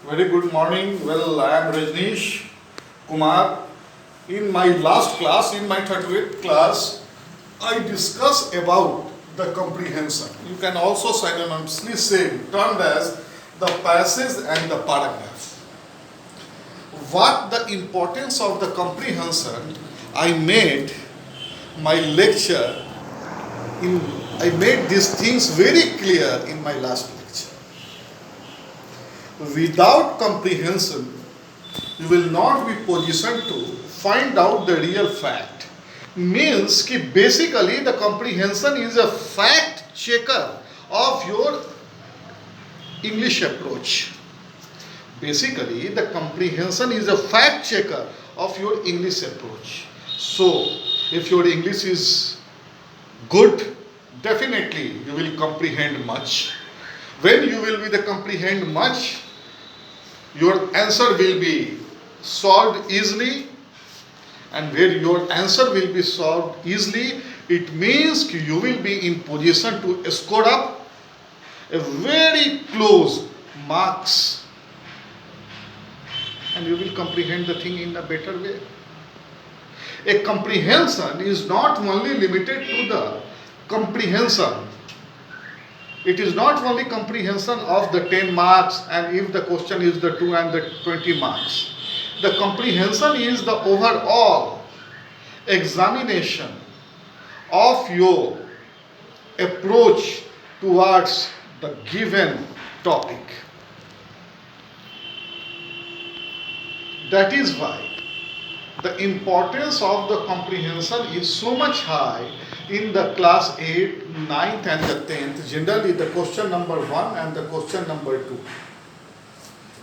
Very good morning. Well, I am Rajneesh Kumar. In my last class, in my 38th class, I discussed about the comprehension. You can also synonymously say termed as the passage and the paragraph. What the importance of the comprehension, I made my lecture in I made these things very clear in my last lecture. Without comprehension, you will not be positioned to find out the real fact. Means कि basically the comprehension is a fact checker of your English approach. Basically, the comprehension is a fact checker of your English approach. So, if your English is good, definitely you will comprehend much. When you will be the comprehend much, your answer will be solved easily, and where your answer will be solved easily, it means you will be in position to score up a very close marks, and you will comprehend the thing in a better way. A comprehension is not only limited to the comprehension. It is not only comprehension of the 10 marks, and if the question is the 2 and the 20 marks. The comprehension is the overall examination of your approach towards the given topic. That is why the importance of the comprehension is so much high in the class 8, 9th and the 10th. Generally the question number 1 and the question number 2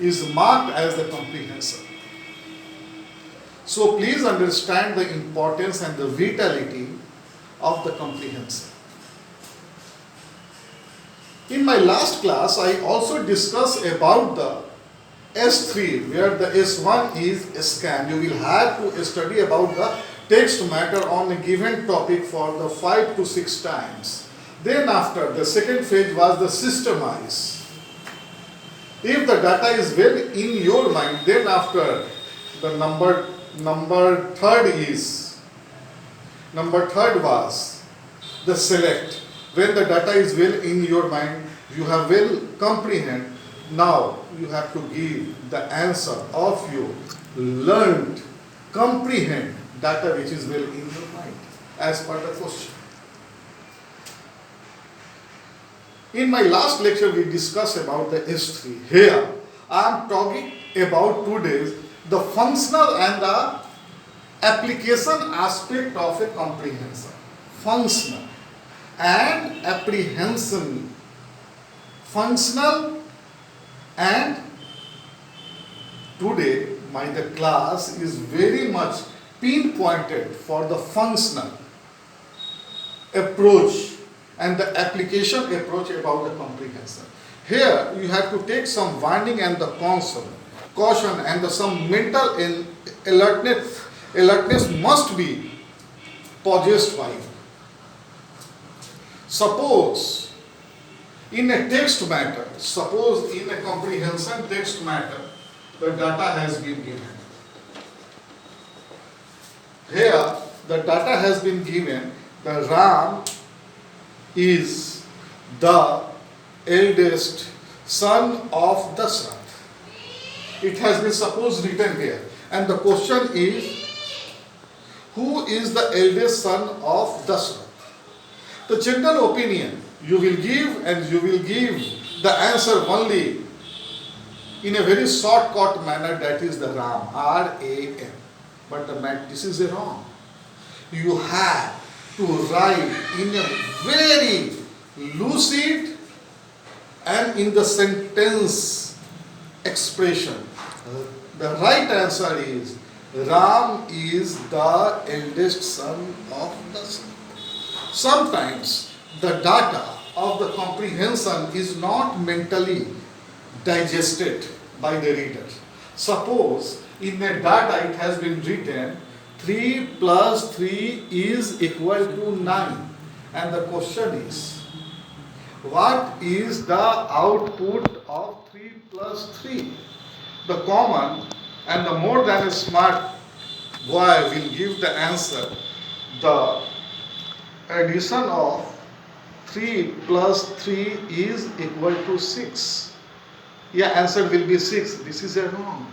is marked as the comprehension. So please understand the importance and the vitality of the comprehension. In my last class, I also discussed about the S3, where the S1 is scan. You will have to study about the text matter on a given topic for the 5 to 6 times. Then after, the second phase was the systemize. If the data is well in your mind, then after the number third was the select. When the data is well in your mind, you have well comprehend. Now you have to give the answer of your learned, comprehend data which is well in your mind as per the question. In my last lecture we discussed about the S3. Here I am talking about today's the functional and the application aspect of a comprehension. Functional and apprehension. Functional and today the class is very much pinpointed for the functional approach and the application approach about the comprehension. Here you have to take some warning and the caution and some mental alertness must be possessed by you. Suppose in a text matter, suppose in a comprehension text matter, the data has been given. Here, the data has been given, the Ram is the eldest son of Dasrath. It has been supposed written here. And the question is, who is the eldest son of Dasrath? The general opinion you will give, and you will give the answer only in a very shortcut manner, that is the Ram, R-A-M. But this is wrong. You have to write in a very lucid and in the sentence expression. The right answer is Ram is the eldest son of Dasrath. Sometimes the data of the comprehension is not mentally digested by the reader. Suppose in the data it has been written 3 plus 3 is equal to 9, and the question is, what is the output of 3 plus 3? the common and the more than a smart boy will give the answer. The addition of 3 plus 3 is equal to 6. Yeah, answer will be 6. This is a wrong.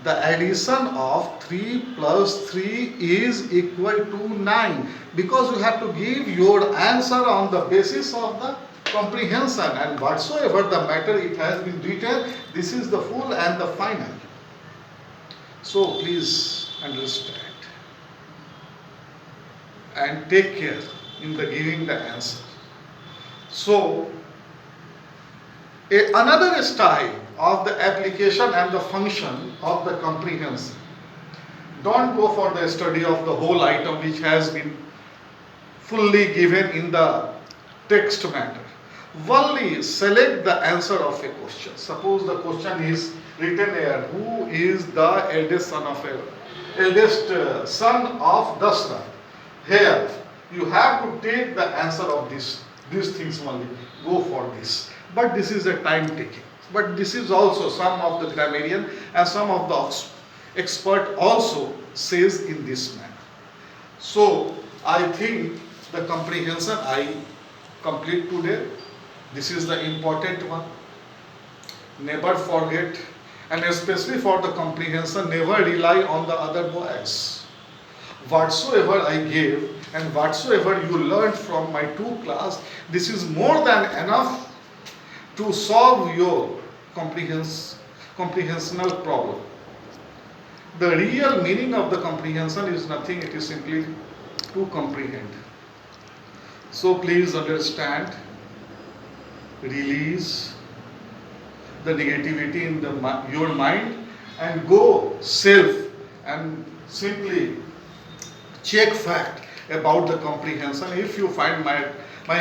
The addition of 3 plus 3 is equal to 9, because you have to give your answer on the basis of the comprehension, and whatsoever the matter it has been written, this is the full and the final. So please understand and take care in the giving the answer. So another style of the application and the function of the comprehension. Don't go for the study of the whole item which has been fully given in the text matter. Only select the answer of a question. Suppose the question is written here: who is the eldest son of Dasrath? Here you have to take the answer of these things only. Go for this. But this is a time taking. But this is also some of the grammarian and some of the expert also says in this manner. So I think the comprehension I complete today. This is the important one. Never forget, and especially for the comprehension, never rely on the other boys. Whatsoever I gave and whatsoever you learned from my 2 class, this is more than enough to solve your comprehensional problem. The real meaning of the comprehension is nothing, it is simply to comprehend. So please understand, release the negativity in your mind and go self and simply check fact about the comprehension. If you find my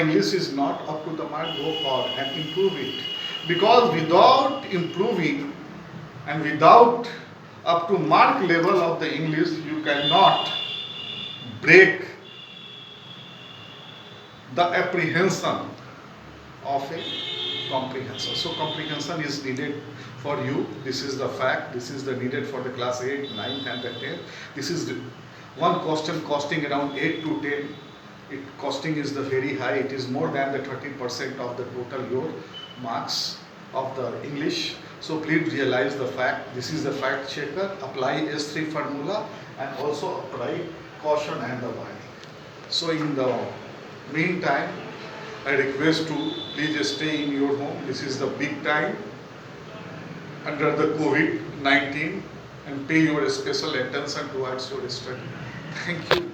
English is not up to the mark, go for and improve it. Because without improving and without up to mark level of the English, you cannot break the apprehension of a comprehension. So comprehension is needed for you. This is the fact. This is the needed for the class 8, 9th and the 10th. This is the one question costing around 8 to 10. Costing is the very high. It is more than the 30% of the total your marks of the English. So please realize the fact. This is the fact checker. Apply S3 formula and also apply caution and the warning. So in the meantime, I request to please stay in your home. This is the big time under the COVID-19 and pay your special attention towards your study. Thank you.